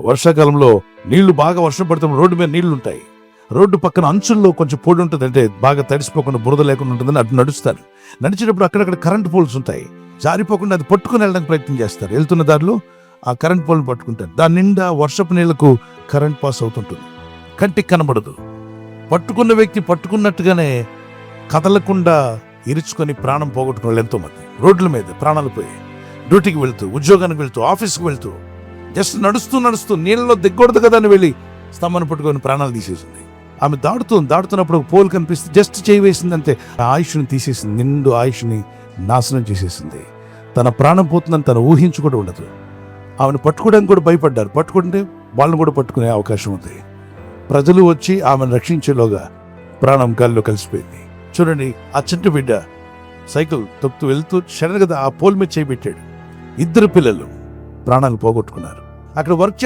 వర్షాకాలంలో నీళ్లు బాగా వర్షం పడుతున్న రోడ్డు మీద నీళ్లు ఉంటాయి. రోడ్డు పక్కన అంచుల్లో కొంచెం పొడి ఉంటుంది, అంటే బాగా తడిసిపోకుండా బురద లేకుండా ఉంటుందని అటు నడుస్తారు. నడిచేటప్పుడు అక్కడక్కడ కరెంట్ పోల్స్ ఉంటాయి. జారిపోకుండా అది పట్టుకుని వెళ్ళడానికి ప్రయత్నం చేస్తారు. వెళ్తున్న దారిలో ఆ కరెంట్ పోల్ని పట్టుకుంటారు. దాని నిండా వర్షపు నీళ్లకు కరెంట్ పాస్ అవుతుంటుంది. కంటికి కనబడదు. పట్టుకున్న వ్యక్తి పట్టుకున్నట్టుగానే కదలకుండా ఇరుచుకొని ప్రాణం పోగొట్టుకున్న వాళ్ళు ఎంతోమంది రోడ్ల మీద ప్రాణాలు పోయి, డ్యూటీకి వెళ్తూ, ఉద్యోగానికి వెళ్తూ, ఆఫీస్కి వెళ్తూ, జస్ట్ నడుస్తూ నీళ్ళలో దిగకూడదు కదా అని వెళ్ళి స్తంభాన్ని పట్టుకొని ప్రాణాలు తీసేసింది. ఆమె దాడుతున్నప్పుడు ఒక పోల్ కనిపిస్తే జస్ట్ చేయి వేసింది అంతే, ఆ ఆయుష్ని తీసేసింది. నిండు ఆయుష్ని నాశనం చేసేసింది. తన ప్రాణం పోతుందని తను ఊహించి కూడా ఉండదు. ఆమెను పట్టుకోవడానికి కూడా భయపడ్డారు. పట్టుకుంటే వాళ్ళని కూడా పట్టుకునే అవకాశం ఉంది. ప్రజలు వచ్చి ఆమెను రక్షించేలోగా ప్రాణం గాల్లో కలిసిపోయింది. చూడండి, ఆ చిన్న బిడ్డ సైకిల్ తొక్కుతూ వెళ్తూ సడన్గా ఆ పోల్ మీద చేయి పెట్టాడు. 2 పిల్లలు ప్రాణాలు పోగొట్టుకున్నారు. అక్కడ వర్క్